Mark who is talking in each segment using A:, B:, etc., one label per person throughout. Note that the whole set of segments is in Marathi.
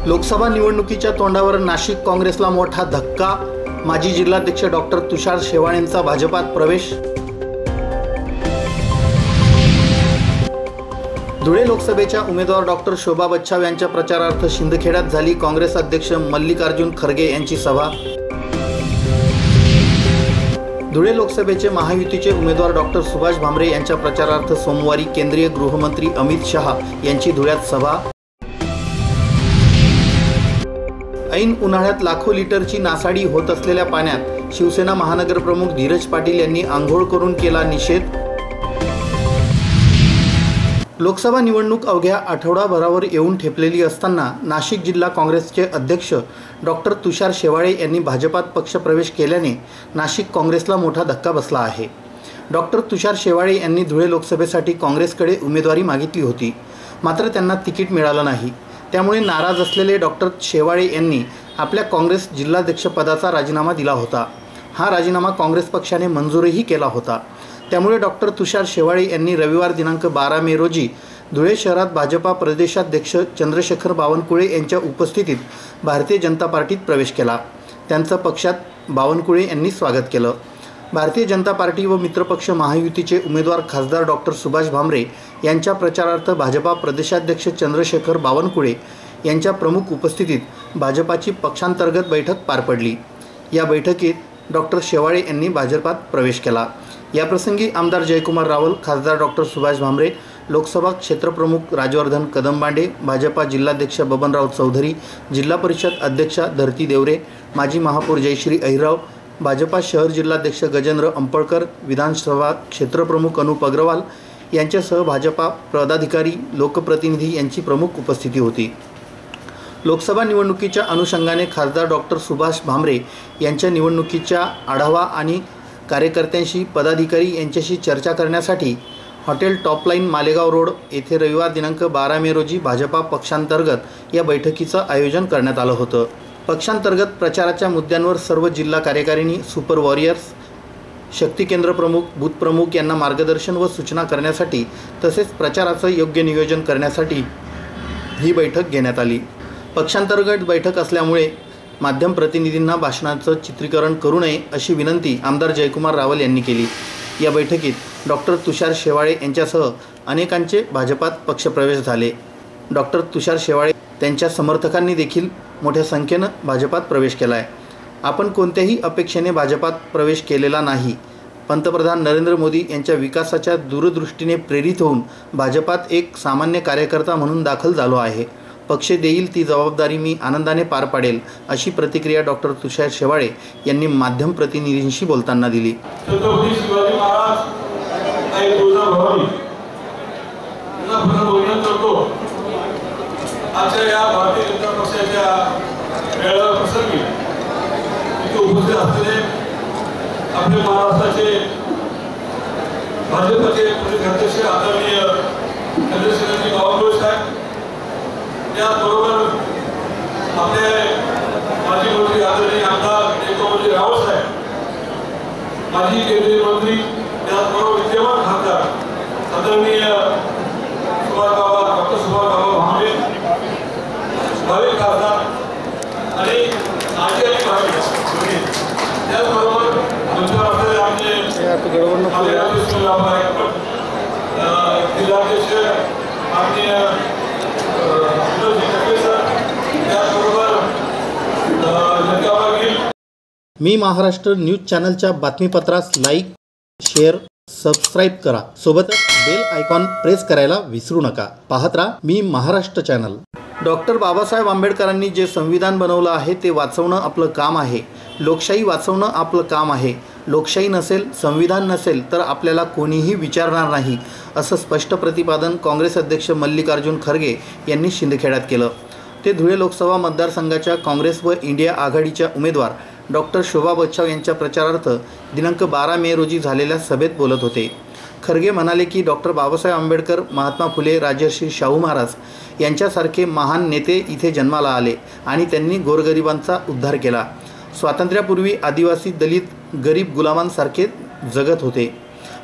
A: लोकसभा निवडणुकीच्या तोंडावर नाशिक काँग्रेसला मोठा धक्का। माजी जिल्हाध्यक्ष डॉक्टर तुषार शेवाळेंचा भाजपात प्रवेश। धुळे लोकसभेच्या उमेदवार डॉक्टर शोभा बच्छाव यांच्या प्रचारार्थ शिंदखेड्यात झाली काँग्रेस अध्यक्ष मल्लिकार्जुन खरगे यांची सभा। धुळे लोकसभेचे महायुतीचे उमेदवार डॉक्टर सुभाष भामरे यांच्या प्रचारार्थ सोमवारी केंद्रीय गृहमंत्री अमित शहा यांची धुळ्यात सभा। ऐन उन्हाळ्यात लाखो लिटरची नासाडी होत असलेल्या पाण्यात शिवसेना महानगर प्रमुख धीरज पाटील यांनी आंघोळ करून केला निषेध। लोकसभा निवडणूक अवघ्या आठवडाभरावर येऊन ठेपलेली असताना नाशिक जिल्हा काँग्रेसचे अध्यक्ष डॉक्टर तुषार शेवाळे यांनी भाजपात पक्षप्रवेश केल्याने नाशिक काँग्रेसला मोठा धक्का बसला आहे। डॉक्टर तुषार शेवाळे यांनी धुळे लोकसभेसाठी काँग्रेसकडे उमेदवारी मागितली होती, मात्र त्यांना तिकीट मिळालं नाही। त्यामुळे नाराज असलेले डॉक्टर शेवाळे यांनी आपल्या काँग्रेस जिल्हाध्यक्षपदाचा राजीनामा दिला होता। हा राजीनामा काँग्रेस पक्षाने मंजूरही केला होता। त्यामुळे डॉक्टर तुषार शेवाळे यांनी रविवार दिनांक 12 मे रोजी धुळे शहरात भाजपा प्रदेशाध्यक्ष चंद्रशेखर बावनकुळे यांच्या उपस्थितीत भारतीय जनता पार्टीत प्रवेश केला। त्यांचं पक्षात बावनकुळे यांनी स्वागत केलं। भारतीय जनता पार्टी व मित्रपक्ष महायुतीचे उमेदवार खासदार डॉक्टर सुभाष भामरे यांच्या प्रचारार्थ भाजपा प्रदेशाध्यक्ष चंद्रशेखर बावनकुळे यांच्या प्रमुख उपस्थितीत भाजपाची पक्षांतर्गत बैठक पार पडली। या बैठकीत डॉक्टर शेवाळे यांनी भाजपात प्रवेश केला। याप्रसंगी आमदार जयकुमार रावल, खासदार डॉक्टर सुभाष भामरे, लोकसभा क्षेत्रप्रमुख राजवर्धन कदमबांडे, भाजपा जिल्हाध्यक्ष बबनराव चौधरी, जिल्हा परिषद अध्यक्षा धरती देवरे, माजी महापौर जयश्री अहिरराव, भाजपा शहर जिल्हाध्यक्ष गजेंद्र अंपळकर, विधानसभा क्षेत्रप्रमुख अनुप अग्रवाल यांच्यासह भाजपा पदाधिकारी, लोकप्रतिनिधी यांची प्रमुख उपस्थिती होती। लोकसभा निवडणुकीच्या अनुषंगाने खासदार डॉक्टर सुभाष भामरे यांच्या निवडणुकीच्या आढावा आणि कार्यकर्त्यांशी, पदाधिकारी यांच्याशी चर्चा करण्यासाठी हॉटेल टॉपलाईन मालेगाव रोड येथे रविवार दिनांक 12 मे रोजी भाजपा पक्षांतर्गत या बैठकीचं आयोजन करण्यात आलं होतं। पक्षांतर्गत प्रचाराच्या मुद्द्यांवर सर्व जिल्हा कार्यकारिणी, सुपर वॉरियर्स, शक्ती केंद्र प्रमुख, बूथ प्रमुख यांना मार्गदर्शन व सूचना करण्यासाठी तसेच प्रचाराचं योग्य नियोजन करण्यासाठी ही बैठक घेण्यात आली। पक्षांतर्गत बैठक असल्यामुळे माध्यम प्रतिनिधींना भाषणाचं चित्रीकरण करू नये अशी विनंती आमदार जयकुमार रावल यांनी केली। या बैठकीत डॉक्टर तुषार शेवाळे यांच्यासह अनेकांचे भाजपात पक्षप्रवेश झाले। डॉक्टर तुषार शेवाळे त्यांच्या समर्थकांनी देखील मोठ्या संख्येनं भाजपात प्रवेश केला आहे। आपण कोणत्याही अपेक्षेने भाजपात प्रवेश केलेला नाही। पंतप्रधान नरेंद्र मोदी यांच्या विकासाच्या दूरदृष्टीने प्रेरित होऊन भाजपात एक सामान्य कार्यकर्ता म्हणून दाखल झालो आहे। पक्ष देईल ती जबाबदारी मी आनंदाने पार पाडेल अशी प्रतिक्रिया डॉक्टर तुषार शेवाळे यांनी माध्यम प्रतिनिधींशी बोलताना दिली।
B: आपले महाराष्ट्राचे भाजपचे प्रदेशाध्यक्ष आदरणीय चंद्रशेखरजी बावनकुळे साहेब, त्याचबरोबर आपले माजी मंत्री आदरणीय आमदार जयकुमारजी रावल साहेब, माजी केंद्रीय मंत्री, त्याचबरोबर विद्यमान खासदार आदरणीय डॉक्टर सुभाष भामरे, भावी खासदार आणि आजी आणि भावी, त्याचबरोबर जिल्हाध्यक्ष माननीय
A: मी महाराष्ट्र न्यूज चॅनलच्या बातमीपत्रास लाईक, शेअर, सबस्क्राईब करा। सोबतच बेल आयकॉन प्रेस करायला विसरू नका। पाहत राहा मी महाराष्ट्र चॅनल। डॉक्टर बाबासाहेब आंबेडकरांनी जे संविधान बनवलं आहे ते वाचवणं आपलं काम आहे। लोकशाही वाचवणं आपलं काम आहे। लोकशाही नसेल, संविधान नसेल तर आपल्याला कोणीही विचारणार नाही असं स्पष्ट प्रतिपादन काँग्रेस अध्यक्ष मल्लिकार्जुन खरगे यांनी शिंदखेड्यात केलं। ते धुळे लोकसभा मतदारसंघाच्या काँग्रेस व इंडिया आघाडीच्या उमेदवार डॉक्टर शोभा बच्छाव यांच्या प्रचारार्थ दिनांक 12 मे रोजी झालेल्या सभेत बोलत होते। खरगे म्हणाले की डॉक्टर बाबासाहेब आंबेडकर, महात्मा फुले, राजर्षी शाहू महाराज यांच्यासारखे महान नेते इथे जन्माला आले आणि त्यांनी गोरगरिबांचा उद्धार केला। स्वातंत्र्यापूर्वी आदिवासी, दलित, गरीब गुलामांसारखे जगत होते।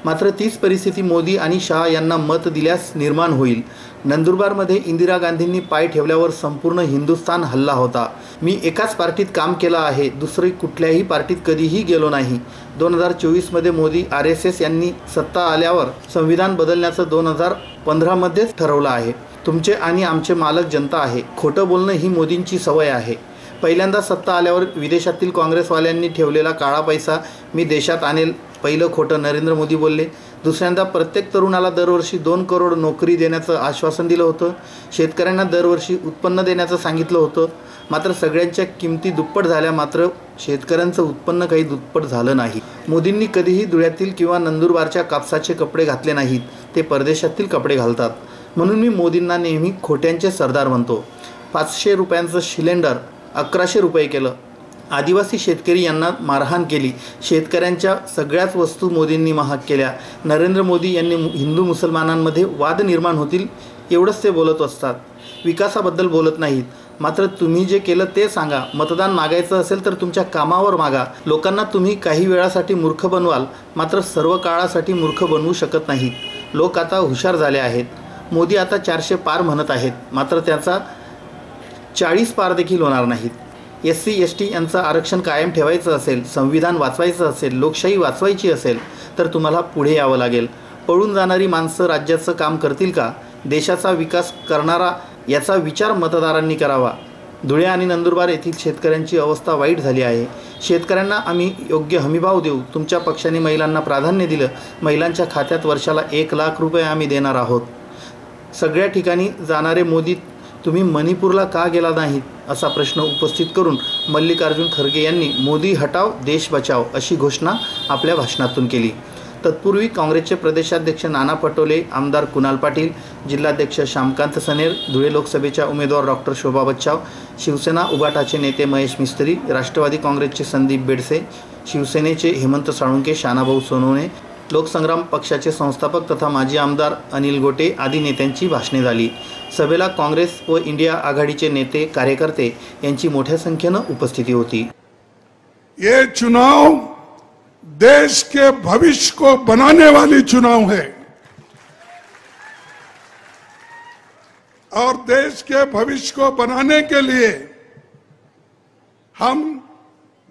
A: मात्र तीच परिस्थिती मोदी आणि शहा यांना मत दिल्यास निर्माण होईल. नंदुरबारमध्ये इंदिरा गांधींनी पाय ठेवल्यावर संपूर्ण हिंदुस्थान हल्ला होता. मी एकाच पार्टीत काम केलं आहे, दुसरी कुठल्याही पार्टीत कधीही गेलो नाही. 2024मध्ये मोदी RSS यांनी सत्ता आल्यावर संविधान बदलण्याचं 2015मध्येच ठरवलं आहे. तुमचे आणि आमचे मालक जनता आहे. खोटं बोलणं ही मोदींची सवय आहे. पहिल्यांदा सत्ता आल्यावर विदेशातील काँग्रेसवाल्यांनी ठेवलेला काळा पैसा मी देशात आणेल, पहिलं खोटं नरेंद्र मोदी बोलले. दुसऱ्यांदा प्रत्येक तरुणाला दरवर्षी 2 करोड नोकरी देण्याचं आश्वासन दिलं होतं. शेतकऱ्यांना दरवर्षी उत्पन्न देण्याचं सांगितलं होतं. मात्र सगळ्यांच्या किमती दुप्पट झाल्या, मात्र शेतकऱ्यांचं उत्पन्न काही दुप्पट झालं नाही. मोदींनी कधीही धुळ्यातील किंवा नंदुरबारच्या कापसाचे कपडे घातले नाहीत. ते परदेशातील कपडे घालतात. म्हणून मी मोदींना नेहमी खोट्यांचे सरदार म्हणतो. 500 रुपयांचं सिलेंडर 1100 रुपये केलं. आदिवासी शेतकरी यांना मारहाण केली. शेतकऱ्यांच्या सगळ्याच वस्तू मोदींनी महाग केल्या. नरेंद्र मोदी यांनी हिंदू मुसलमानांमध्ये वाद निर्माण होतील एवढंच ते बोलत असतात. विकासाबद्दल बोलत नाहीत. मात्र तुम्ही जे केलं ते सांगा. मतदान मागायचं असेल तर तुमच्या कामावर मागा. लोकांना तुम्ही काही वेळासाठी मूर्ख बनवाल, मात्र सर्व काळासाठी मूर्ख बनवू शकत नाहीत. लोक आता हुशार झाले आहेत. मोदी आता 400 पार म्हणत आहेत, मात्र त्याचा 40 पार देखील होणार नाहीत. SC ST यांचं आरक्षण कायम ठेवायचं असेल, संविधान वाचवायचं असेल, लोकशाही वाचवायची असेल तर तुम्हाला पुढे यावं लागेल. पळून जाणारी माणसं राज्याचं काम करतील का? देशाचा विकास करणारा याचा विचार मतदारांनी करावा. धुळे आणि नंदुरबार येथील शेतकऱ्यांची अवस्था वाईट झाली आहे. शेतकऱ्यांना आम्ही योग्य हमीभाव देऊ. तुमच्या पक्षाने महिलांना प्राधान्य दिलं. महिलांच्या खात्यात वर्षाला 1 लाख रुपये आम्ही देणार आहोत. सगळ्या ठिकाणी जाणारे मोदी तुम्ही मणिपूरला का गेला नाहीत असा प्रश्न उपस्थित करून मल्लिकार्जुन खरगे यांनी मोदी हटाव देश बचाव अशी घोषणा आपल्या भाषणातून केली. तत्पूर्वी काँग्रेसचे प्रदेशाध्यक्ष नाना पटोले, आमदार कुणाल पाटील, जिल्हाध्यक्ष श्यामकांत सनेर, धुळे लोकसभेच्या उमेदवार डॉक्टर शोभा बच्चाव, शिवसेना उभाटाचे नेते महेश मिस्त्री, राष्ट्रवादी काँग्रेसचे संदीप बेडसे, शिवसेनेचे हेमंत साळुंके, शानाभाऊ सोनवणे, लोकसंग्राम पक्षाचे संस्थापक तथा माजी आमदार अनिल गोटे आदी नेत्यांची भाषणे झाली. सभेला काँग्रेस व इंडिया आघाडीचे नेते कार्यकर्ते यांची मोठ्या संख्येनं उपस्थिती होती.
C: ये चुनाव देश के भविष्य को बनाने वाली चुनाव है और देश के भविष्य को बनाने के लिए हम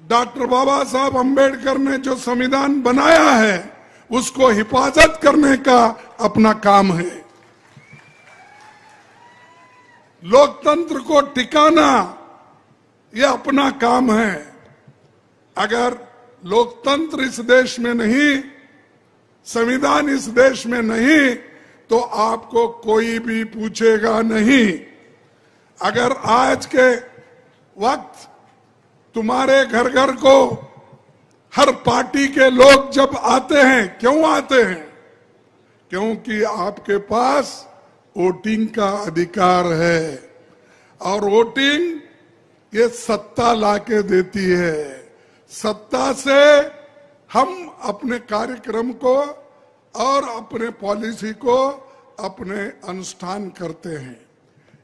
C: डॉक्टर बाबा साहब अंबेडकर ने जो संविधान बनाया है उसको हिफाजत करने का अपना काम है. लोकतंत्र को टिकाना यह अपना काम है. अगर लोकतंत्र इस देश में नहीं, संविधान इस देश में नहीं, तो आपको कोई भी पूछेगा नहीं. अगर आज के वक्त तुम्हारे घर घर को हर पार्टी के लोग जब आते हैं, क्यों आते हैं? क्योंकि आपके पास वोटिंग का अधिकार है और वोटिंग ये सत्ता लाके देती है. सत्ता से हम अपने कार्यक्रम को और अपने पॉलिसी को अपने अनुष्ठान करते हैं.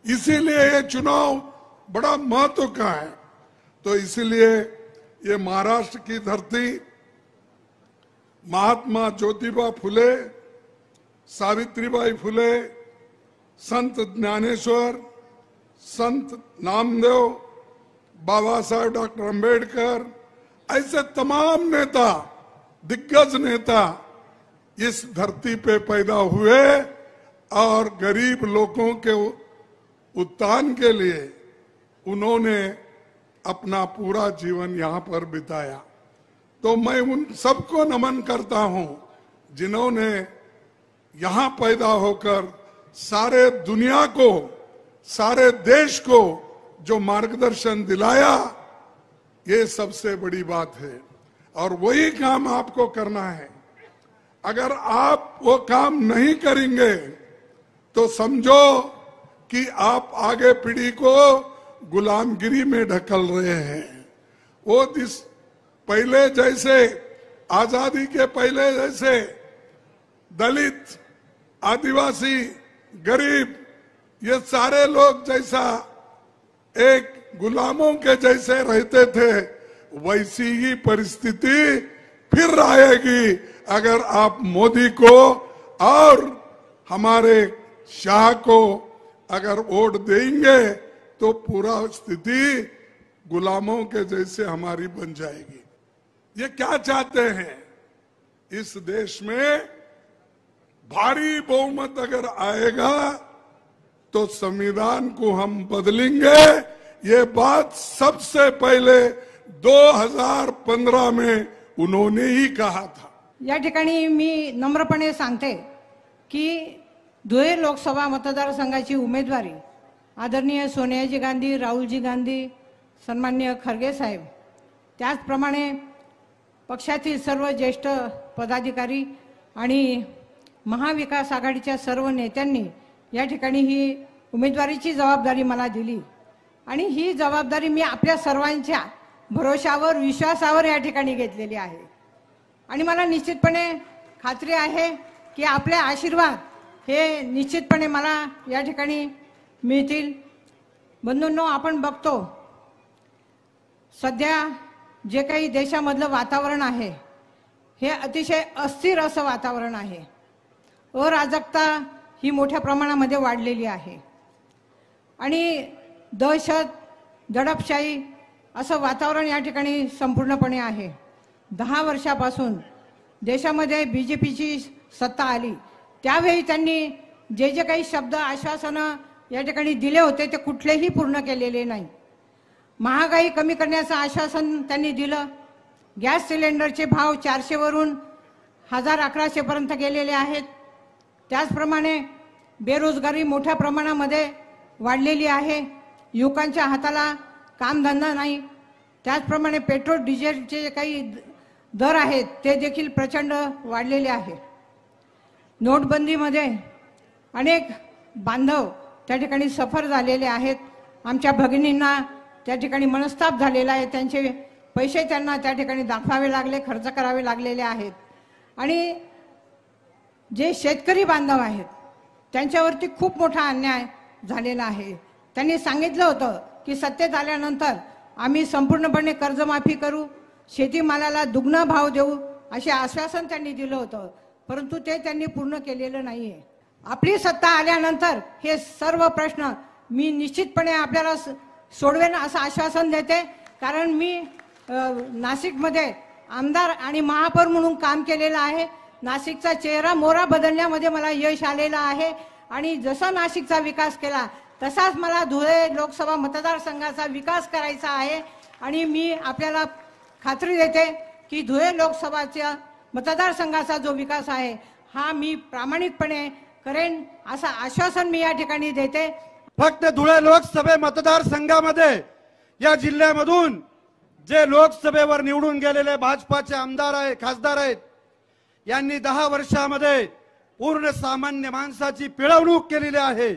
C: इसीलिए ये चुनाव बड़ा महत्व का है. तो इसीलिए ये महाराष्ट्र की धरती महात्मा ज्योतिबा फुले, सावित्रीबाई फुले, संत ज्ञानेश्वर, संत नामदेव, बाबा साहेब डॉक्टर अंबेडकर, ऐसे तमाम नेता, दिग्गज नेता इस धरती पे पैदा हुए और गरीब लोगों के उत्थान के लिए उन्होंने अपना पूरा जीवन यहाँ पर बिताया. तो मैं उन सबको नमन करता हूं जिन्होंने यहाँ पैदा होकर सारे दुनिया को, सारे देश को जो मार्गदर्शन दिलाया, ये सबसे बड़ी बात है. और वही काम आपको करना है. अगर आप वो काम नहीं करेंगे तो समझो कि आप आगे पीढ़ी को गुलामगिरी में ढकल रहे हैं. वो पहले जैसे, आजादी के पहले जैसे दलित, आदिवासी, गरीब, ये सारे लोग जैसा एक गुलामों के जैसे रहते थे, वैसी ही परिस्थिति फिर आएगी अगर आप मोदी को और हमारे शाह को अगर वोट देंगे तो पूरा स्थिति गुलामों के जैसे हमारी बन जाएगी। ये क्या चाहते हैं? इस देश में भारी बहुमत अगर आएगा तो संविधान को हम बदलेंगे। ये बात सबसे पहले 2015 में उन्होंने ही कहा था।
D: या ठिकाणी मी नम्रपणे सांगते की धुळे लोकसभा मतदारसंघाची उमेदवारी आदरणीय सोनियाजी गांधी, राहुलजी गांधी, सन्माननीय खरगे साहेब, त्याचप्रमाणे पक्षातील सर्व ज्येष्ठ पदाधिकारी आणि महाविकास आघाडीच्या सर्व नेत्यांनी या ठिकाणी ही उमेदवारीची जबाबदारी मला दिली आणि ही जबाबदारी मी आपल्या सर्वांच्या भरोशावर, विश्वासावर या ठिकाणी घेतलेली आहे आणि मला निश्चितपणे खात्री आहे की आपले आशीर्वाद हे निश्चितपणे मला या ठिकाणी मिळतील। बंधूंनो, आपण बघतो सध्या जे काही देशामधलं वातावरण आहे हे अतिशय अस्थिर असं वातावरण आहे। अराजकता ही मोठ्या प्रमाणामध्ये वाढलेली आहे आणि दहशत, दडपशाही असं वातावरण या ठिकाणी संपूर्णपणे आहे। 10 वर्षापासून देशामध्ये बीजेपीची सत्ता आली त्यावेळी त्यांनी जे जे काही शब्द, आश्वासनं या ठिकाणी दिले होते ते कुठलेही पूर्ण केलेले नाही। महागाई कमी करण्याचं आश्वासन त्यांनी दिलं। गॅस सिलेंडरचे भाव 400 वरून 1100 पर्यंत गेलेले आहेत। त्याचप्रमाणे बेरोजगारी मोठ्या प्रमाणामध्ये वाढलेली आहे। युवकांच्या हाताला कामधंदा नाही। त्याचप्रमाणे पेट्रोल डिझेलचे जे काही दर आहेत ते देखील प्रचंड वाढलेले आहेत। नोटबंदीमध्ये अनेक बांधव त्या ठिकाणी सफर झालेले आहेत। आमच्या भगिनींना त्या ठिकाणी मनस्ताप झालेला आहे। त्यांचे पैसे त्यांना त्या ठिकाणी दाखवावे लागले, खर्च करावे लागलेले आहेत आणि जे शेतकरी बांधव आहेत त्यांच्यावरती खूप मोठा अन्याय झालेला आहे। त्यांनी सांगितलं होतं की सत्तेत आल्यानंतर आम्ही संपूर्णपणे कर्जमाफी करू, शेतीमालाला दुगणा भाव देऊ असे आश्वासन त्यांनी दिलं होतं, परंतु ते त्यांनी पूर्ण केलेलं नाहीये। आपली सत्ता आल्यानंतर हे सर्व प्रश्न मी निश्चितपणे आपल्याला सोडवेन असं आश्वासन देते, कारण मी नाशिकमध्ये आमदार आणि महापौर म्हणून काम केलेलं आहे। नाशिकचा चेहरा मोहरा बदलण्यामध्ये मला यश आलेलं आहे आणि जसा नाशिकचा विकास केला तसाच मला धुळे लोकसभा मतदारसंघाचा विकास करायचा आहे आणि मी आपल्याला खात्री देते की धुळे लोकसभाच्या मतदारसंघाचा जो विकास आहे हा मी प्रामाणिकपणे करेन असं आश्वासन मी या ठिकाणी देते।
E: फक्त धुळे लोकसभा मतदारसंघामध्ये या जिल्ह्यामधून जे लोकसभेवर निवडून गेलेले भाजपाचे आमदार आहेत, खासदार आहेत, यांनी 10 वर्षामध्ये पूर्ण सामान्य माणसाची पिळवणूक केलेली आहे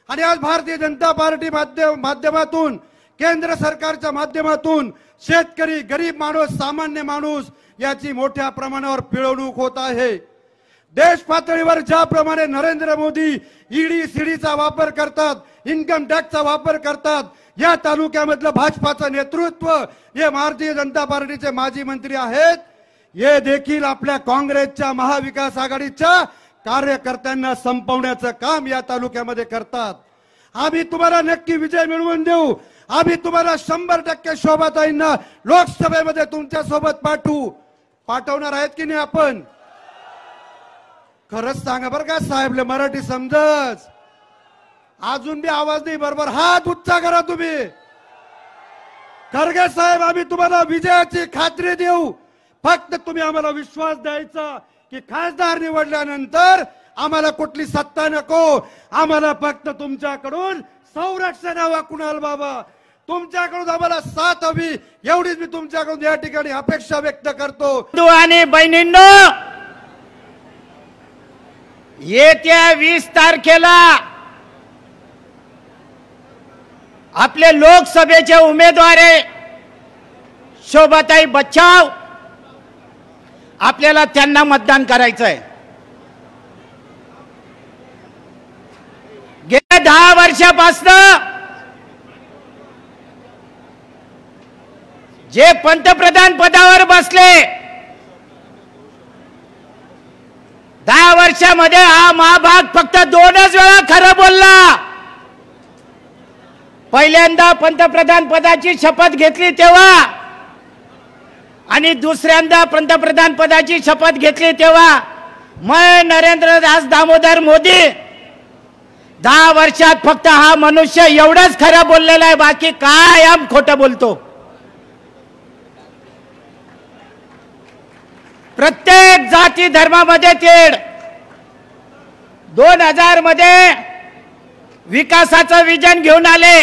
E: आणि आज भारतीय जनता पार्टी माध्यमातून, केंद्र सरकारच्या माध्यमातून शेतकरी, गरीब माणूस, सामान्य माणूस याची मोठ्या प्रमाणावर पिळवणूक होत आहे। देश पातळीवर ज्याप्रमाणे नरेंद्र मोदी ईडी सीडीचा वापर करतात, इन्कम टॅक्सचा वापर करतात, या तालुक्यामधलं भाजपाचं नेतृत्व, हे भारतीय जनता पार्टीचे माजी मंत्री आहेत, हे देखील आपल्या काँग्रेसच्या महाविकास आघाडीच्या कार्यकर्त्यांना संपवण्याचं काम या तालुक्यामध्ये करतात। आम्ही तुम्हाला नक्की विजय मिळवून देऊ। आम्ही तुम्हाला 100% शोभाताईंना लोकसभेमध्ये तुमच्या सोबत पाठवणार आहेत की नाही? आपण खरंच सांगा बरं का साहेबले, मराठी समजच अजून बी आवाज नाही बरोबर, हात उच्चा करा तुम्ही। खरगे साहेब, आम्ही तुम्हाला विजयाची खात्री देऊ, फक्त तुम्ही आम्हाला विश्वास द्यायचा की खासदार निवडल्यानंतर आम्हाला कुठली सत्ता नको, आम्हाला फक्त तुमच्याकडून संरक्षण हवा। कुणाल बाबा, तुमच्याकडून आम्हाला साथ हवी, एवढीच मी तुमच्याकडून या ठिकाणी अपेक्षा व्यक्त करतो।
F: बंधू आणि बहिणींनो, येत्या 20 तारखेला आपले लोकसभेचे उमेदवार शोभाताई बच्चाव, आपल्याला त्यांना मतदान करायचं आहे। गेल्या 10 वर्षापासून जे पंतप्रधान पदावर बसले 10 वर्षामध्ये हा महाभाग फक्त 2च वेळा खरं बोलला. पहिल्यांदा पंतप्रधान पदाची शपथ घेतली तेव्हा आणि दुसऱ्यांदा पंतप्रधान पदाची शपथ घेतली तेव्हा मैं नरेंद्र दास दामोदर मोदी 10 वर्षात फक्त हा मनुष्य एवढंच खरं बोललेला आहे, बाकी कायम खोटं बोलतो. प्रत्येक जाती धर्मामध्ये तेढ. 2000 मध्ये विकासाचं विजन घेऊन आले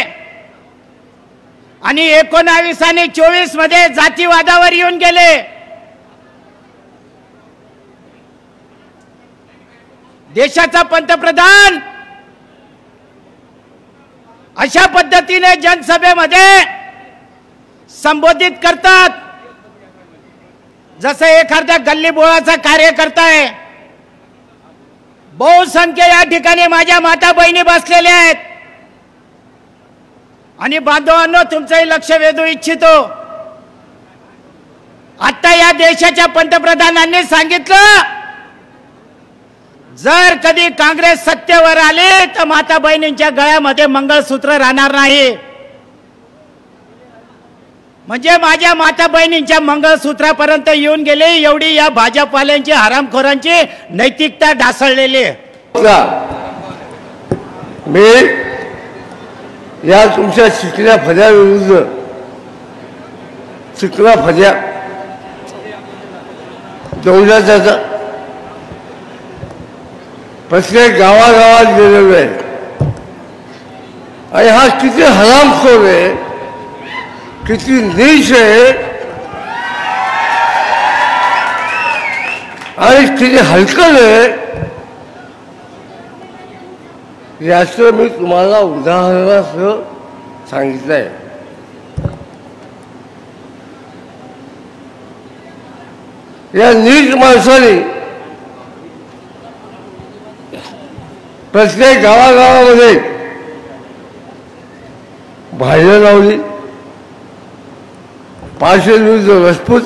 F: आणि 19 आणि 24 मध्ये जातीवादावर येऊन गेले. देशाचा पंतप्रधान अशा पद्धतीने जनसभेमध्ये संबोधित करतात जसं एखाद्या गल्लीबोळाचा कार्यकर्ता आहे. बहुसंख्य या ठिकाणी माझ्या माता बहिणी बसलेल्या आहेत आणि बांधवांनो, तुमचंही लक्ष वेधू इच्छितो. आता या देशाच्या पंतप्रधानांनी सांगितलं, जर कधी काँग्रेस सत्तेवर आले तर माता बहिणींच्या गळ्यामध्ये मंगळसूत्र राहणार नाही. म्हणजे माझ्या माता बहिणींच्या मंगळसूत्रापर्यंत येऊन गेले, एवढी या भाजपवाल्यांची हरामखोरांची नैतिकता ढासळलेली आहे.
G: मी या तुमच्या चिकल्या फज्या विरुद्ध चिकला फज्या दौल्याचा प्रत्येक गावागावात गेलेलो आहे आणि हा किती हरामखोर आहे, किती नीच आहे आणि किती हलकल आहे याचं मी तुम्हाला उदाहरणासह सांगितलं आहे. या नीच माणसाने प्रत्येक गावागावामध्ये भाज्या लावली. पाटील विरुद्ध राजपूत,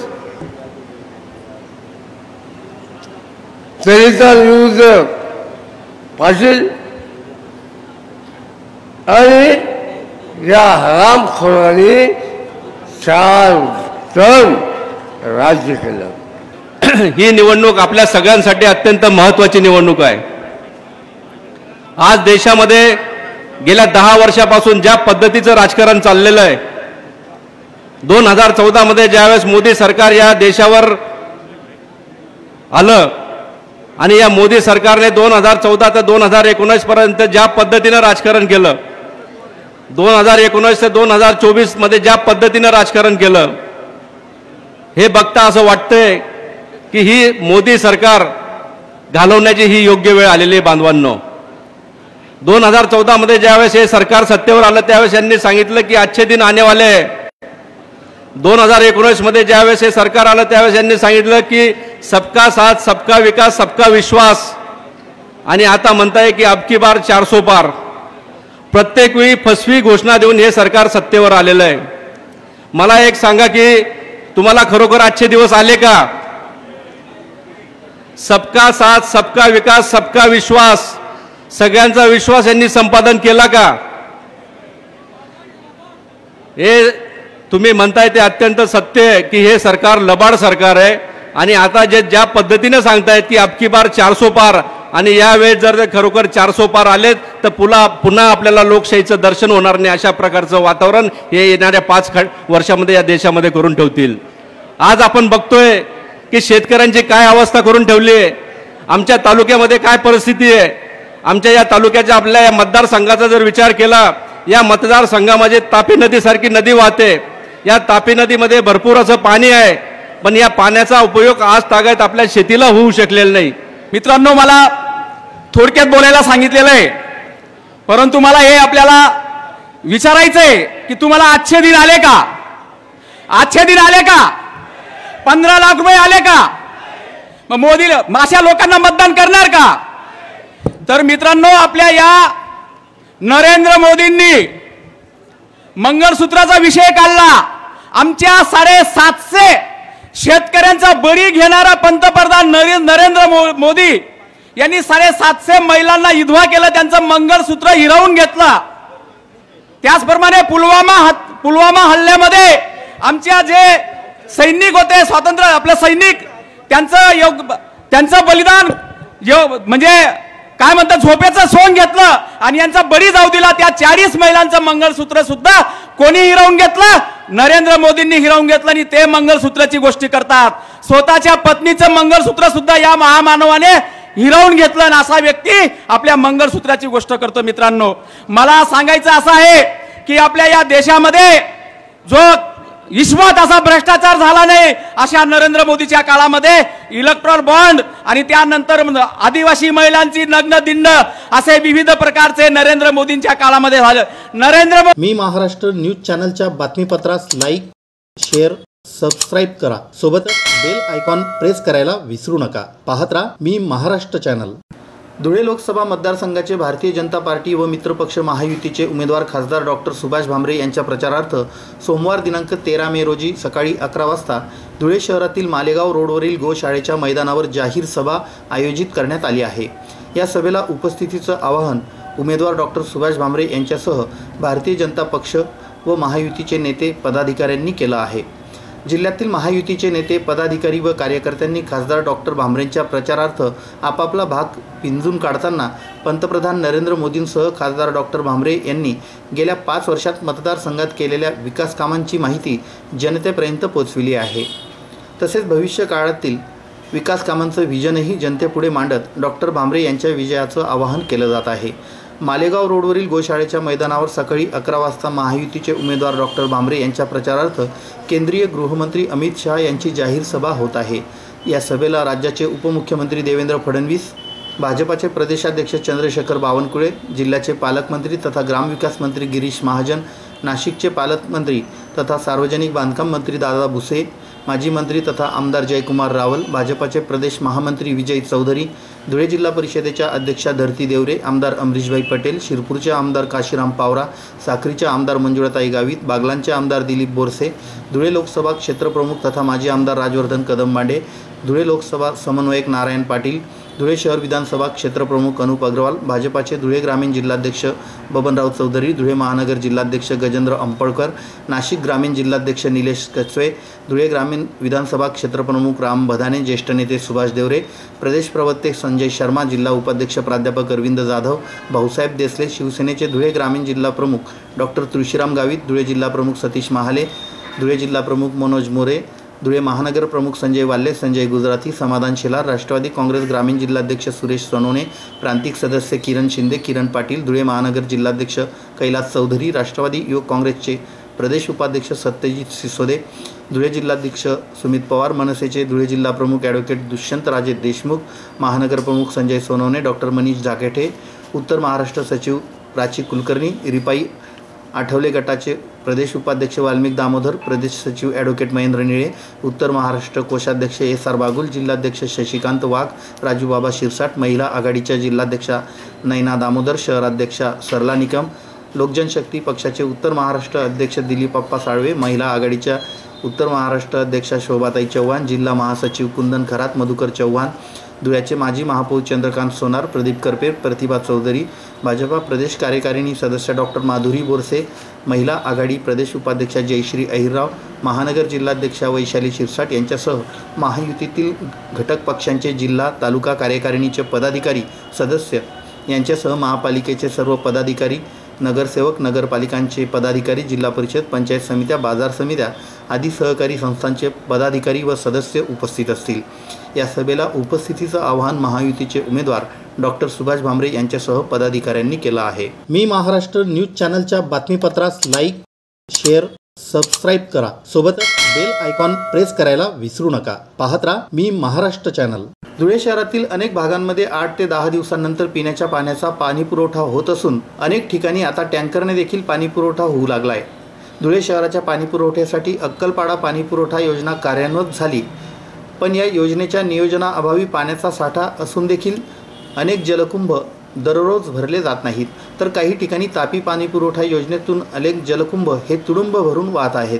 G: दलितां विरुद्ध पाटील आणि या हरामखोरांनी 4 टर्म राज्य केलं.
H: ही निवडणूक आपल्या सगळ्यांसाठी अत्यंत महत्त्वाची निवडणूक आहे. आज देशामध्ये गेल्या 10 वर्षापासून ज्या पद्धतीचं राजकारण चाललेलं आहे, 2014 मध्ये ज्यावेळेस मोदी सरकार या देशावर आलं आणि या मोदी सरकारने 2014 ते 2019 पर्यंत ज्या पद्धतीनं राजकारण केलं, 2019 ते 2024 मध्ये ज्या पद्धतीनं राजकारण केलं, हे बघता असं वाटतंय की ही मोदी सरकार घालवण्याची ही योग्य वेळ आलेली आहे. बांधवांनो, 2014 मध्ये ज्यावेळेस हे सरकार सत्तेवर आलं त्यावेळेस यांनी सांगितलं की अच्छे दिन आने वाले है. 2019 मध्ये ज्यावेळेस हे सरकार आलं त्यावेळेस यांनी सांगितलं की सबका साथ, सबका विकास, सबका विश्वास. आणि आता म्हणताय की अब की बार 400 पार. प्रत्येक वेळी फसवी घोषणा देऊन हे सरकार सत्तेवर आलेलं आहे. मला एक सांगा की तुम्हाला खरोखर आजचे दिवस आले का? सबका साथ, सबका विकास, सबका विश्वास, सगळ्यांचा विश्वास यांनी संपादन केला का? हे तुम्ही म्हणताय ते अत्यंत सत्य आहे की हे सरकार लबाड सरकार आहे. आणि आता जे ज्या पद्धतीने सांगतायत की अब की बार 400 पार, आणि यावेळेस जर खरोखर 400 पार आलेत तर पुन्हा आपल्याला लोकशाहीचं दर्शन होणार नाही, अशा प्रकारचं वातावरण हे येणाऱ्या 5 वर्षामध्ये या देशामध्ये करून ठेवतील. आज आपण बघतोय की शेतकऱ्यांची काय अवस्था करून ठेवली आहे. आमच्या तालुक्यामध्ये काय परिस्थिती आहे. आमच्या या तालुक्याच्या आपल्या या मतदारसंघाचा जर विचार केला, या मतदारसंघामध्ये तापी नदीसारखी नदी वाहते. या तापी नदीमध्ये भरपूर असं पाणी आहे, पण या पाण्याचा उपयोग आज तागायत आपल्या शेतीला होऊ शकलेला नाही.
I: मित्रांनो, मला थोडक्यात बोलायला सांगितलेलं आहे, परंतु मला हे आपल्याला विचारायचंय की तुम्हाला आजचे दिन आले का? आजचे दिन आले का? 15 लाख रुपये आले का? मग मोदी अशा लोकांना मतदान करणार का? तर मित्रांनो, आपल्या या नरेंद्र मोदींनी मंगळसूत्राचा विषय काढला. आमच्या 750 शेतकऱ्यांचा बळी घेणारा पंतप्रधान नरेंद्र मोदी यांनी 750 महिलांना विधवा केलं, त्यांचं मंगळसूत्र हिरावून घेतलं. त्याचप्रमाणे पुलवामा हल्ल्यामध्ये आमच्या जे सैनिक होते, स्वातंत्र्य आपले सैनिक, त्यांचं बलिदान म्हणजे काय म्हणतात झोपेचं सोंग घेतलं आणि यांचा बळी जाऊ दिला. त्या 40 महिलांचं मंगळसूत्र सुद्धा कोणी हिरावून घेतलं? नरेंद्र मोदींनी हिरावून घेतलं आणि ते मंगळसूत्राची गोष्टी करतात. स्वतःच्या पत्नीचं मंगळसूत्र सुद्धा या महामानवाने हिरावून घेतलं आणि असा व्यक्ती आपल्या मंगळसूत्राची गोष्ट करतो. मित्रांनो, मला सांगायचं असं आहे की आपल्या या देशामध्ये जो विश्वात असा भ्रष्टाचार झाला नाही अशा नरेंद्र मोदीच्या काळामध्ये इलेक्ट्रॉल बॉन्ड आणि त्यानंतर आदिवासी महिलांची नग्न दिंड असे विविध प्रकारचे नरेंद्र मोदींच्या काळामध्ये झालं.
A: मी महाराष्ट्र न्यूज चॅनलच्या बातमीपत्रास लाईक, शेअर, सबस्क्राईब करा. सोबतच बेल आयकॉन प्रेस करायला विसरू नका. पाहत राहा मी महाराष्ट्र चॅनल. धुळे लोकसभा मतदारसंघाचे भारतीय जनता पार्टी व मित्रपक्ष महायुतीचे उमेदवार खासदार डॉक्टर सुभाष भामरे यांच्या प्रचारार्थ सोमवार दिनांक 13 मे रोजी सकाळी 11 वाजता धुळे शहरातील मालेगाव रोडवरील गोशाळेच्या मैदानावर जाहीर सभा आयोजित करण्यात आली आहे. या सभेला उपस्थितीचं आवाहन उमेदवार डॉक्टर सुभाष भामरे यांच्यासह भारतीय जनता पक्ष व महायुतीचे नेते पदाधिकाऱ्यांनी केलं आहे. जिल्ह्यातील महायुतीचे नेते, पदाधिकारी व कार्यकर्त्यांनी खासदार डॉक्टर भामरेंच्या प्रचारार्थ आपापला भाग पिंजून काढताना पंतप्रधान नरेंद्र मोदींसह खासदार डॉक्टर भामरे यांनी गेल्या 5 वर्षात मतदारसंघात केलेल्या विकास कामांची माहिती जनतेपर्यंत पोहोचविली आहे. तसेच भविष्य काळातील विकास कामांचं व्हिजनही जनतेपुढे मांडत डॉक्टर भामरे यांच्या विजयाचं आवाहन केलं जात आहे. मालेगाव रोडवरील गोशाळेच्या मैदानावर सकाळी 11 वाजता महायुतीचे उमेदवार डॉक्टर भामरे यांच्या प्रचारार्थ केंद्रीय गृहमंत्री अमित शहा यांची जाहीर सभा होत आहे. या सभेला राज्याचे उपमुख्यमंत्री देवेंद्र फडणवीस, भाजपाचे प्रदेशाध्यक्ष चंद्रशेखर बावनकुळे, जिल्ह्याचे पालकमंत्री तथा ग्रामविकास मंत्री गिरीश महाजन, नाशिकचे पालकमंत्री तथा सार्वजनिक बांधकाम मंत्री दादा भुसे, माजी मंत्री तथा आमदार जयकुमार रावल, भाजपाचे प्रदेश महामंत्री विजय चौधरी, धुळे जिल्हा परिषदेच्या अध्यक्षा धरती देवरे, आमदार अमरीशभाई पटेल, शिरपूरचे आमदार काशीराम पावरा, साक्रीच्या आमदार मंजुळाताई गावित, बागलांचे आमदार दिलीप बोरसे, धुळे लोकसभा क्षेत्रप्रमुख तथा माजी आमदार राजवर्धन कदमबांडे, धुळे लोकसभा समन्वयक नारायण पाटील, धुळे शहर विधानसभा क्षेत्रप्रमुख अनुप अग्रवाल, भाजपाचे धुळे ग्रामीण जिल्हाध्यक्ष बबनराव चौधरी, धुळे महानगर जिल्हाध्यक्ष गजेंद्र अंपळकर, नाशिक ग्रामीण जिल्हाध्यक्ष निलेश कचवे, धुळे ग्रामीण विधानसभा क्षेत्रप्रमुख राम भदाने, ज्येष्ठ नेते सुभाष देवरे, प्रदेश प्रवक्ते संजय शर्मा, जिल्हा उपाध्यक्ष प्राध्यापक अरविंद जाधव, भाऊसाहेब देसले, शिवसेनेचे धुळे ग्रामीण जिल्हा प्रमुख डॉक्टर तुळशीराम गावित, धुळे जिल्हा प्रमुख सतीश महाले, धुळे जिल्हा प्रमुख मनोज मोरे, धुळे महानगर प्रमुख संजय वाल्ले, संजय गुजराती, समाधान शेलार, राष्ट्रवादी काँग्रेस ग्रामीण जिल्हाध्यक्ष सुरेश सोनवणे, प्रांतिक सदस्य किरण शिंदे, किरण पाटील, धुळे महानगर जिल्हाध्यक्ष कैलास चौधरी, राष्ट्रवादी युवक काँग्रेसचे प्रदेश उपाध्यक्ष सत्यजित सिसोदे, धुळे जिल्हाध्यक्ष सुमित पवार, मनसेचे धुळे जिल्हा प्रमुख ॲडव्होकेट दुष्यंत राजे देशमुख, महानगर प्रमुख संजय सोनवणे, डॉक्टर मनीष जाकेठे, उत्तर महाराष्ट्र सचिव प्राची कुलकर्णी, रिपाई आठवले गटाचे प्रदेश उपाध्यक्ष वाल्मिक दामोदर, प्रदेश सचिव ॲडव्होकेट महेंद्र निळे, उत्तर महाराष्ट्र कोषाध्यक्ष SR बागुल, जिल्हाध्यक्ष शशिकांत वाघ, राजूबाबा शिरसाट, महिला आघाडीच्या जिल्हाध्यक्षा नैना दामोदर, शहराध्यक्षा सरला निकम, लोकजनशक्ती पक्षाचे उत्तर महाराष्ट्र अध्यक्ष दिलीपप्पा साळवे, महिला आघाडीच्या उत्तर महाराष्ट्र अध्यक्षा शोभाताई चव्हाण, जिल्हा महासचिव कुंदन खरात, मधुकर चव्हाण, धुळ्याचे माजी महापौर चंद्रकांत सोनार, प्रदीप करपे, प्रतिभा चौधरी, भाजपा प्रदेश कार्यकारिणी सदस्य डॉक्टर माधुरी बोरसे, महिला आघाडी प्रदेश उपाध्यक्षा जयश्री अहिरराव, महानगर जिल्हाध्यक्षा वैशाली शिरसाट यांच्यासह महायुतीतील घटक पक्षांचे जिल्हा तालुका कार्यकारिणीचे पदाधिकारी सदस्य यांच्यासह महापालिकेचे सर्व पदाधिकारी, नगरसेवक, नगरपालिकांचे पदाधिकारी, जिल्हा परिषद, पंचायत समित्या, बाजार समित्या आदी सहकारी संस्थांचे पदाधिकारी व सदस्य उपस्थित असतील. या सभेला उपस्थितीचं आवाहन महायुतीचे उमेदवार डॉक्टर सुभाष भामरे यांच्यासह पदाधिकाऱ्यांनी केलं आहे. मी महाराष्ट्र न्यूज चॅनलच्या बातमीपत्रास लाईक, शेअर, सबस्क्राईब करा. सोबतच बेल आयकॉन प्रेस करायला विसरू नका. पाहत राहा मी महाराष्ट्र चॅनल. धुळे शहरातील अनेक भागांमध्ये 8 ते 10 दिवसांनंतर पिण्याच्या पाण्याचा पाणीपुरवठा होत असून अनेक ठिकाणी आता टँकरने देखील पाणीपुरवठा होऊ लागला आहे. धुळे शहराच्या पाणीपुरवठ्यासाठी अक्कलपाडा पाणीपुरवठा योजना कार्यान्वित झाली, पण या योजनेच्या नियोजनाअभावी पाण्याचा साठा असून देखील अनेक जलकुंभ दररोज भरले जात नाहीत, तर काही ठिकाणी तापी पाणीपुरवठा योजनेतून अनेक जलकुंभ हे तुडुंब भरून वाहत आहेत.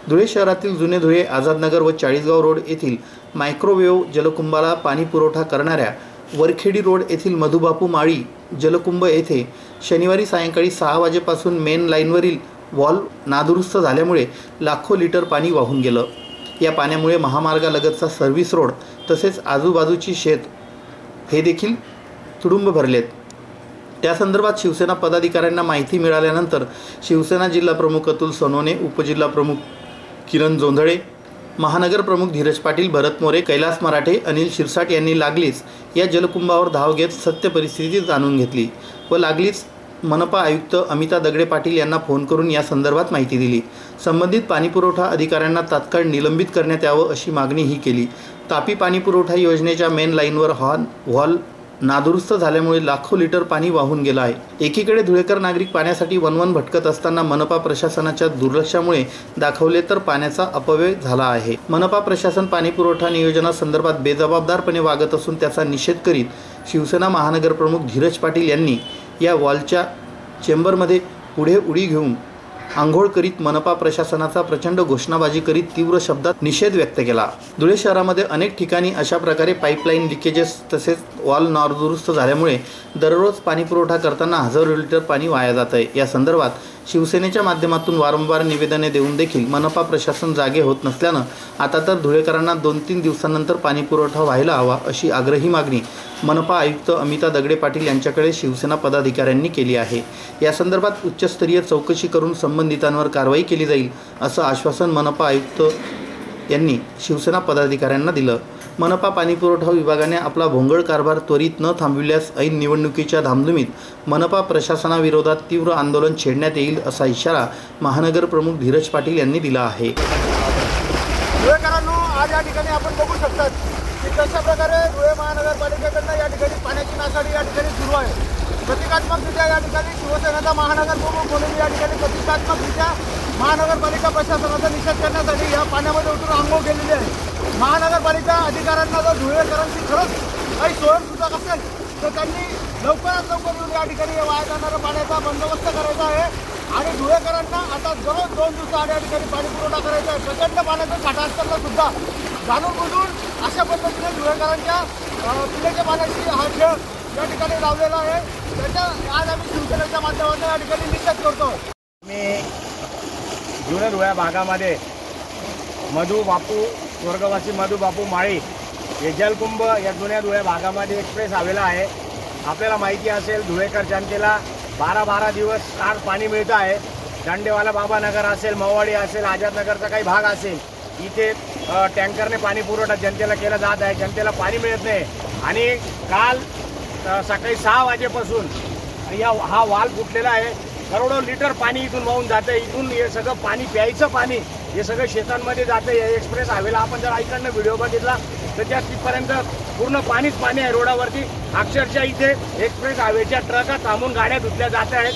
A: धुळे शहरातील जुने धुळे, आझादनगर व चाळीसगाव रोड येथील मायक्रोवेव्ह जलकुंभाला पाणी पुरवठा करणाऱ्या वरखेडी रोड येथील मधुबापू माळी जलकुंभ येथे शनिवारी सायंकाळी 6 वाजेपासून मेन लाईनवरील वॉल नादुरुस्त झाल्यामुळे लाखो लिटर पाणी वाहून गेलं। या पाण्यामुळे महामार्गालगतचा सर्व्हिस रोड तसेच आजूबाजूची शेत हे देखील तुडुंब भरलेत। त्या संदर्भात शिवसेना पदाधिकाऱ्यांना माहिती मिळाल्यानंतर शिवसेना जिल्हा प्रमुख अतुल सोनवणे, उपजिल्हा प्रमुख किरण जोंधळे, महानगर प्रमुख धीरज पाटील, भरत मोरे, कैलास मराठे, अनिल शिरसाट यांनी लागलीच या जलकुंभावर धाव घेत सत्य परिस्थिती जाणून घेतली व लागलीच मनपा आयुक्त अमिता दगडे पाटील यांना फोन करून या संदर्भात माहिती दिली। संबंधित पाणीपुरवठा अधिकाऱ्यांना तात्काळ निलंबित करण्यात यावं अशी मागणीही केली। तापी पाणीपुरवठा योजनेच्या मेन लाईनवर व्हॉल नादुरुस्त झाल्यामुळे लाखो लिटर पाणी वाहून गेलं आहे। एकीकडे धुळेकर नागरिक पाण्यासाठी वनवन भटकत असताना मनपा प्रशासनाच्या दुर्लक्षामुळे दाखवले तर पाण्याचा अपव्यय झाला आहे। मनपा प्रशासन पाणीपुरवठा नियोजनासंदर्भात बेजबाबदारपणे वागत असून त्याचा निषेध करीत शिवसेना महानगर प्रमुख धीरज पाटील यांनी या वॉलच्या चेंबरमध्ये पुढे उडी घेऊन आंघोळ करीत मनपा प्रशासनाचा प्रचंड घोषणाबाजी करीत तीव्र शब्दात निषेध व्यक्त केला। धुळे शहरामध्ये अनेक ठिकाणी अशा प्रकारे पाईपलाईन लिकेजेस तसेच वॉल नादुरुस्त झाल्यामुळे दररोज पाणीपुरवठा करताना हजारो लिटर पाणी वाया जात आहे। या संदर्भात शिवसेनेच्या माध्यमातून वारंवार निवेदने देऊन देखील मनपा प्रशासन जागे होत नसल्यानं आता तर धुळेकरांना 2-3 दिवसांनंतर पाणीपुरवठा व्हायला हवा अशी आग्रही मागणी मनपा आयुक्त अमिता दगडे पाटील यांच्याकडे शिवसेना पदाधिकाऱ्यांनी केली आहे। या संदर्भात उच्चस्तरीय चौकशी करून संबंधितांवर कारवाई केली जाईल असं आश्वासन मनपा आयुक्त यांनी शिवसेना पदाधिकाऱ्यांना दिलं। मनपा पाणीपुरवठा विभागाने आपला भोंगळ कारभार त्वरित न थांबविल्यास ऐन निवडणुकीच्या धामधुमीत मनपा प्रशासनाविरोधात तीव्र आंदोलन छेडण्यात येईल असा इशारा महानगर प्रमुख धीरज पाटील यांनी दिला आहे।
E: धुळेकरांनो, आज या ठिकाणी आपण बघू शकतात की कशा प्रकारे धुळे महानगरपालिकेकडनं या ठिकाणी पाण्याची नासाडी या ठिकाणी सुरू आहे। प्रतिकात्मकरित्या या ठिकाणी शिवसेनेचा महानगर प्रमुख म्हणून या ठिकाणी प्रतिकात्मकरित्या महानगरपालिका प्रशासनाचा निषेध करण्यासाठी या पाण्यामध्ये उतरून आंघोळ केलेली आहे। महानगरपालिका अधिकाऱ्यांना जर धुळेकरांची खरंच काही स्वयंसूचक असेल तर त्यांनी लवकरात लवकर येऊन या ठिकाणी वाया जाणाऱ्या पाण्याचा बंदोबस्त करायचा आहे आणि धुळेकरांना आता जवळ 2 दिवसाआड या ठिकाणी पाणी पुरवठा करायचा आहे। प्रचंड पाण्याचा साठा असताना सुद्धा जाणून बुजून अशा पद्धतीने धुळेकरांच्या पिण्याच्या पाण्याची हा खेळ या ठिकाणी लावलेला आहे। त्याच्या आज आम्ही शिवसेनेच्या माध्यमातून या ठिकाणी निषेध करतो।
F: मी धुळे भागामध्ये मधुबापू स्वर्गवासी मधुबापू माळी हे जलकुंभ या जुन्या धुळे भागामध्ये एक्सप्रेस आलेला आहे। आपल्याला माहिती असेल धुळेकर जनतेला 12-12 दिवस आज पाणी मिळतं आहे। दांडेवाला बाबानगर असेल, मवाडी असेल, आझादनगरचा काही भाग असेल, इथे टँकरने पाणी पुरवठा जनतेला केला जात आहे। जनतेला पाणी मिळत नाही आणि काल सकाळी 6 वाजेपासून हा वाल फुटलेला आहे। करोडो लिटर पाणी इथून वाहून जातं। इथून हे सगळं पाणी, प्यायचं पाणी हे सगळं शेतांमध्ये जातं। हे एक्सप्रेस हायवेला आपण जर ऐकडनं व्हिडिओ बघितला तर त्या तिथपर्यंत पूर्ण पाणीच पाणी आहे रोडावरती। अक्षरशः इथे एक्सप्रेस हायवेच्या ट्रका थांबून गाड्या धुतल्या जात आहेत,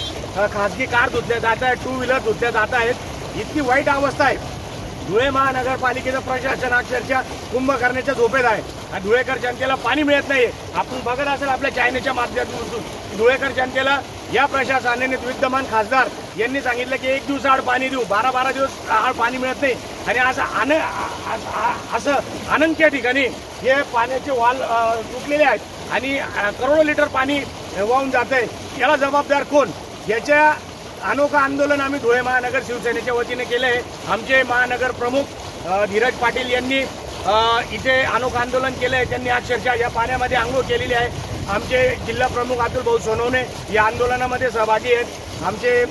F: खासगी कार धुतल्या जात आहेत, 2 व्हीलर धुतल्या जात आहेत। इतकी वाईट अवस्था आहे। धुळे महानगरपालिकेचं प्रशासन अक्षरशः कुंभकर्णाच्या झोपेत आहे आणि धुळेकर जनतेला पाणी मिळत नाही। आपण बघत असेल आपल्या चॅनलच्या माध्यमातून धुळेकर जनतेला या प्रशासनाने विद्यमान खासदार यांनी सांगितलं की 1 दिवसाआड पाणी देऊ, 12-12 दिवस आड पाणी मिळत नाही आणि असं अनंत ठिकाणी हे पाण्याचे वाल तुटलेले आहेत आणि करोडो लिटर पाणी वाहून जात आहे। याला जबाबदार कोण? याच्या अनोखं आंदोलन आम्ही धुळे महानगर शिवसेनेच्या वतीने केले आहे। आमचे महानगर प्रमुख धीरज पाटील यांनी इथे अनोखं आंदोलन केलं आहे। त्यांनी अक्षरशः या पाण्यामध्ये आंघोळ केलेली आहे। आमचे जिल्हा प्रमुख अतुल भाऊ सोनवणे या आंदोलनामध्ये सहभागी आहेत। आमचे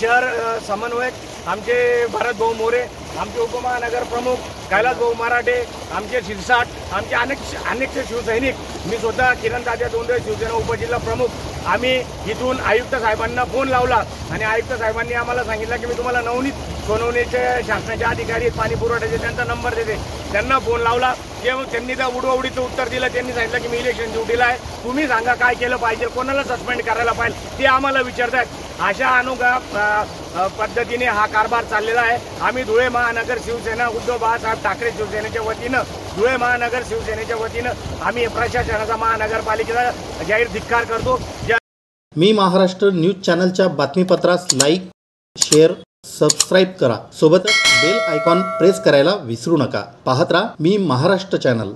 F: शहर समन्वयक आमचे भरत भाऊ मोरे, आमचे उपमहानगर प्रमुख कैलास भाऊ मराठे, आमचे शिरसाट, आमचे अनेक शिवसैनिक, मी स्वतः किरण दादा जोंधळे शिवसेना उपजिल्हा प्रमुख आम्ही इथून आयुक्त साहेबांना फोन लावला आणि आयुक्त साहेबांनी आम्हाला सांगितलं की मी तुम्हाला नवनीत सोनवणेचे शासनाचे अधिकारी पाणी पुरवठ्याचे त्यांचा नंबर देते। त्यांना फोन लावला तेव्हा त्यांनी त्या उडवाउडीचं उत्तर दिलं। त्यांनी सांगितलं की मी इलेक्शन ड्युटीला आहे, तुम्ही सांगा काय केलं पाहिजे, कोणाला सस्पेंड करायला पाहिजे ते आम्हाला विचारतात। अशा अनोखा पद्धतीने हा कारभार चाललेला आहे। आम्ही धुळे महानगर शिवसेना उद्धव बाळासाहेब ठाकरे शिवसेनेच्या वतीनं धुळे महानगर शिवसेनेच्या वतीनं आम्ही प्रशासनाचा महानगरपालिकेचा जाहीर धिक्कार करतो।
A: मी महाराष्ट्र न्यूज चॅनलच्या बातमीपत्रास लाईक, शेअर, सबस्क्राईब करा। सोबतच बेल आयकॉन प्रेस करायला विसरू नका। पाहत राहा मी महाराष्ट्र चॅनल।